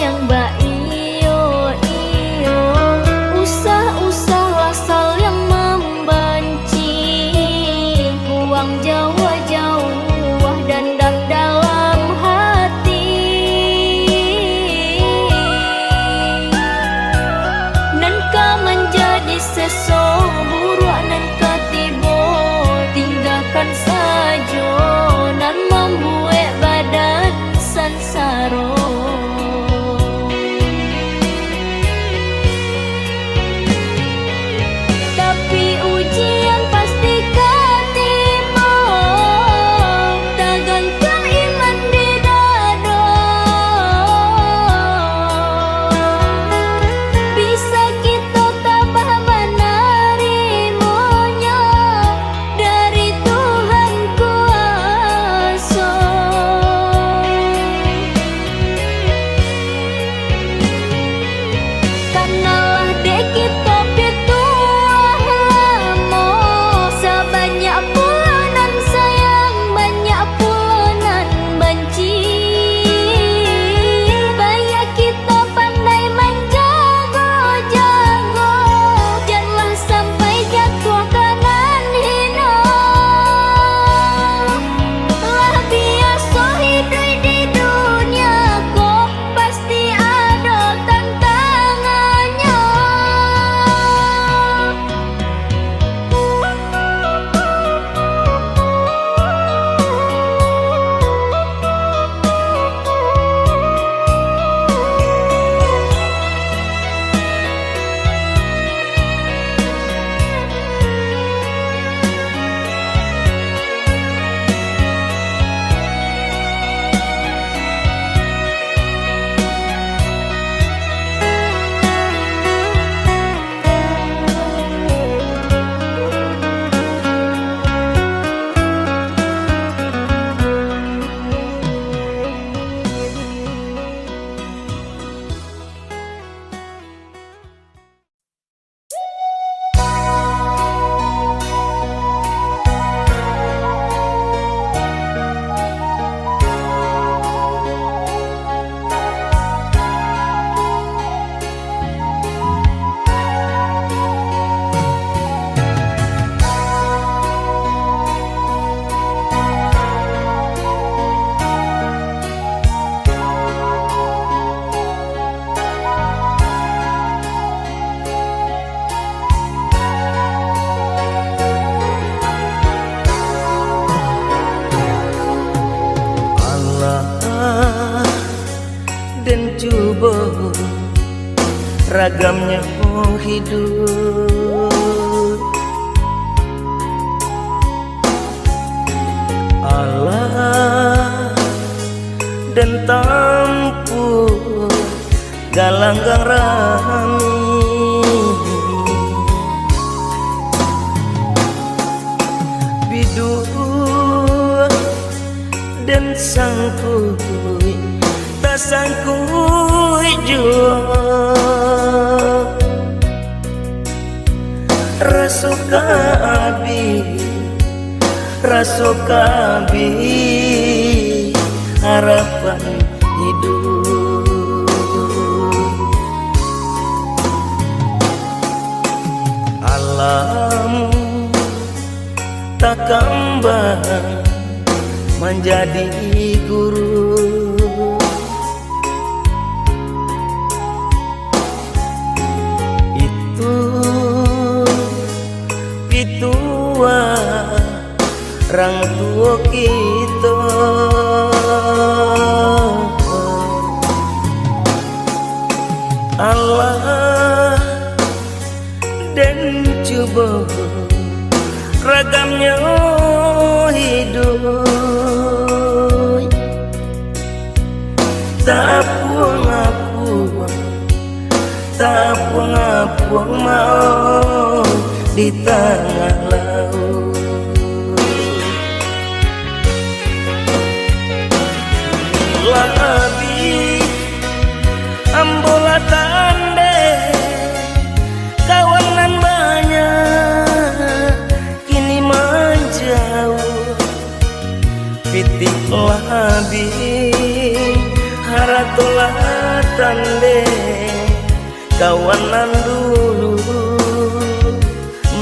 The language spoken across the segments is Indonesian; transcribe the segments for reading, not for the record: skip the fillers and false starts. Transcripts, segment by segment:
sayang ba iyo iyo, usah-usah asal yang membenci, buang jauh-jauh dendam dalam hati. Nan ka menjadi seseburuan nan ketibo, tinggalkan saja nan membuat badan sansaro. Tapi ujian pasti ketimo, tergantung iman di dada. Bisa kita tabah menerimanya dari Tuhan kuasa. Kanalah dek kita pituah lamo, sebanyak pulanan sayang, banyak pulanan benci. Banyak kita pandai menjago-jago, janganlah sampai jatuh kanan hina. Lah biasa hidup di dunia kok pasti ada tantangannya. Dan coba ragamnya hidup, Allah dan tampu galanggang rami. Bidu dan sangkui tak sangkui jua, rasuka abi harapan hidup. Alam tak kembang menjadi guru, itu pitua orang tua kita. Allah dan coba ragamnya hidup, tak puang mau di tengah laut. Labi ambola tande kawanan banyak kini menjauh, pitik labi haratolah tande kawanan dulu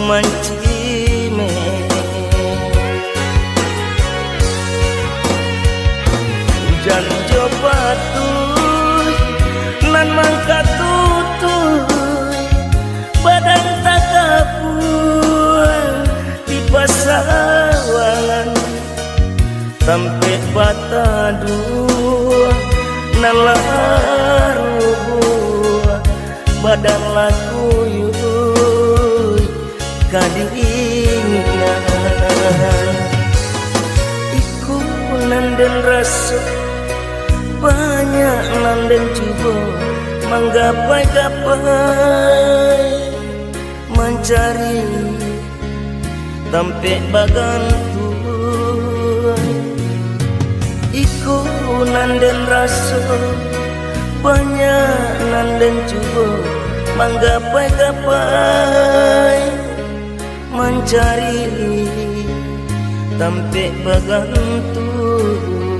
mancime hujan jo batuy nan mangka tutuy badan tak kapuan di pasawangan sampai bata dua nalaru badan laku yuy kadingan iku nanden rasa banyak nanden coba menggapai-gapai mencari sampai bagantuan iku nanden rasa banyak nanden coba menggapai-gapai mencari sampai bagantuan.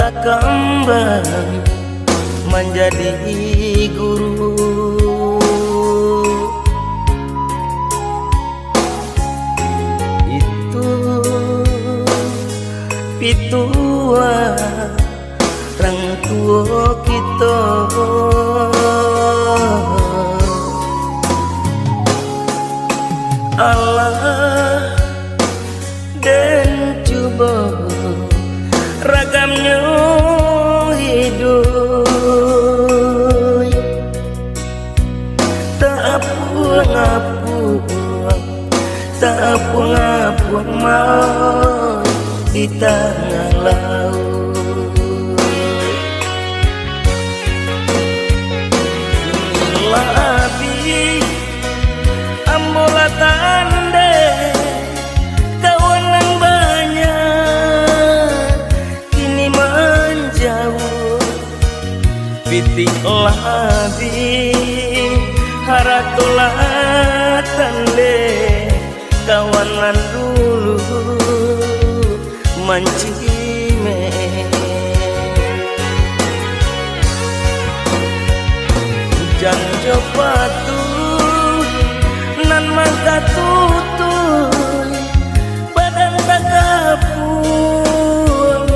Tak kembali menjadi guru itu pitua orang tua kita Allah dan coba ragamnya hidup tak puang mau di tengah laut labi ambola tande kawanan banyak kini menjauh pitik labi haratulah tande kawanan dulu mancime hujan jo batuy nan mangka tutuy badan tak kapun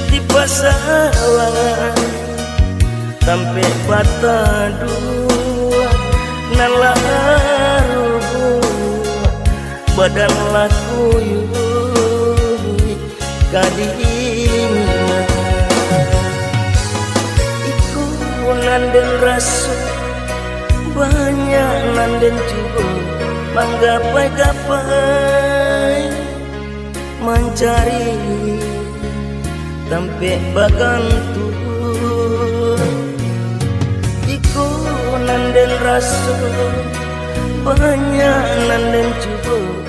di pasawangan sampai bata dua nan laru badan laku yuy kadingan iku nanden rasa banyak nanden juga menggapai-gapai mencari sampai bagantuan iku nanden rasa banyak nanden juga